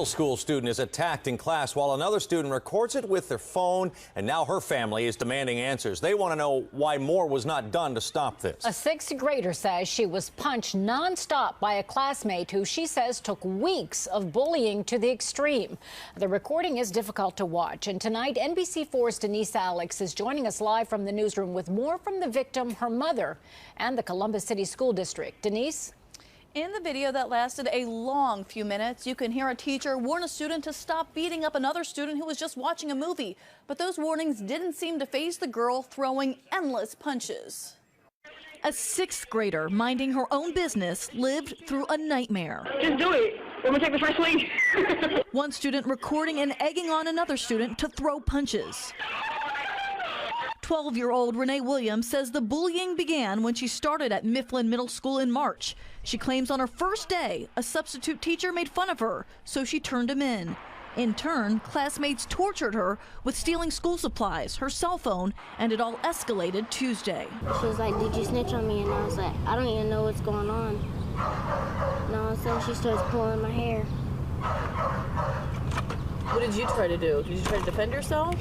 Middle school student is attacked in class while another student records it with their phone, and now her family is demanding answers. They want to know why more was not done to stop this. A sixth grader says she was punched nonstop by a classmate who she says took weeks of bullying to the extreme. The recording is difficult to watch, and tonight NBC4's Denise Alex is joining us live from the newsroom with more from the victim, her mother, and the Columbus City School District. Denise? In the video that lasted a long few minutes, you can hear a teacher warn a student to stop beating up another student who was just watching a movie. But those warnings didn't seem to faze the girl, throwing endless punches. A sixth grader minding her own business lived through a nightmare. Just do it. I'm gonna take the first swing. One student recording and egging on another student to throw punches. 12-year-old Renee Williams says the bullying began when she started at Mifflin Middle School in March. She claims on her first day, a substitute teacher made fun of her, so she turned him in. In turn, classmates tortured her with stealing school supplies, her cell phone, and it all escalated Tuesday. She was like, "Did you snitch on me?" And I was like, "I don't even know what's going on." And all of a sudden, she starts pulling my hair. What did you try to do? Did you try to defend yourself?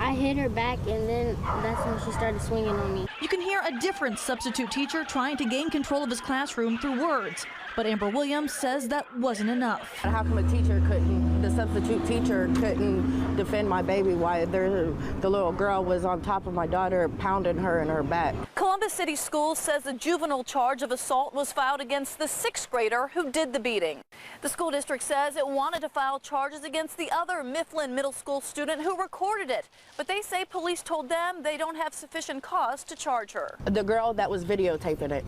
I hit her back, and then that's when she started swinging on me. You can hear a different substitute teacher trying to gain control of his classroom through words. But Amber Williams says that wasn't enough. How come the substitute teacher couldn't defend my baby while the little girl was on top of my daughter, pounding her in her back? Columbus City Schools says a juvenile charge of assault was filed against the sixth grader who did the beating. The school district says it wanted to file charges against the other Mifflin Middle School student who recorded it. But they say police told them they don't have sufficient cause to charge her. The girl that was videotaping it.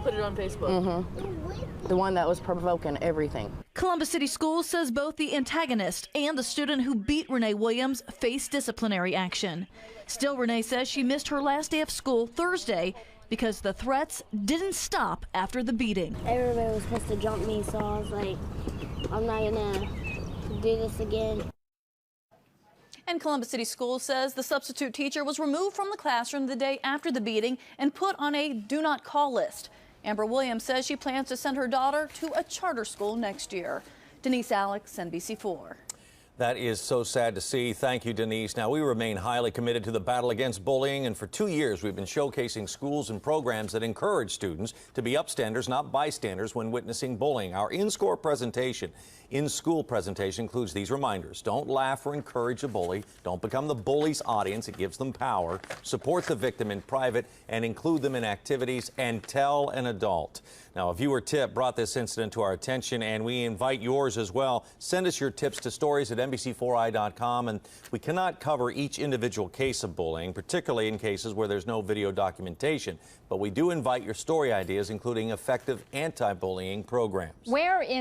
Put it on Facebook. Mm-hmm. The one that was provoking everything. Columbus City Schools says both the antagonist and the student who beat Renee Williams face disciplinary action. Still, Renee says she missed her last day of school Thursday because the threats didn't stop after the beating. Everybody was supposed to jump me, so I was like, I'm not gonna do this again. And Columbus City Schools says the substitute teacher was removed from the classroom the day after the beating and put on a do not call list. Amber Williams says she plans to send her daughter to a charter school next year. Denise Alex, NBC4. That is so sad to see. Thank you, Denise. Now, we remain highly committed to the battle against bullying, and for 2 years we've been showcasing schools and programs that encourage students to be upstanders, not bystanders, when witnessing bullying. Our in-school presentation includes these reminders. Don't laugh or encourage a bully. Don't become the bully's audience. It gives them power. Support the victim in private and include them in activities, and tell an adult. Now, a viewer tip brought this incident to our attention, and we invite yours as well. Send us your tips to stories at NBC4i.com, and we cannot cover each individual case of bullying, particularly in cases where there's no video documentation. But we do invite your story ideas, including effective anti-bullying programs. Where in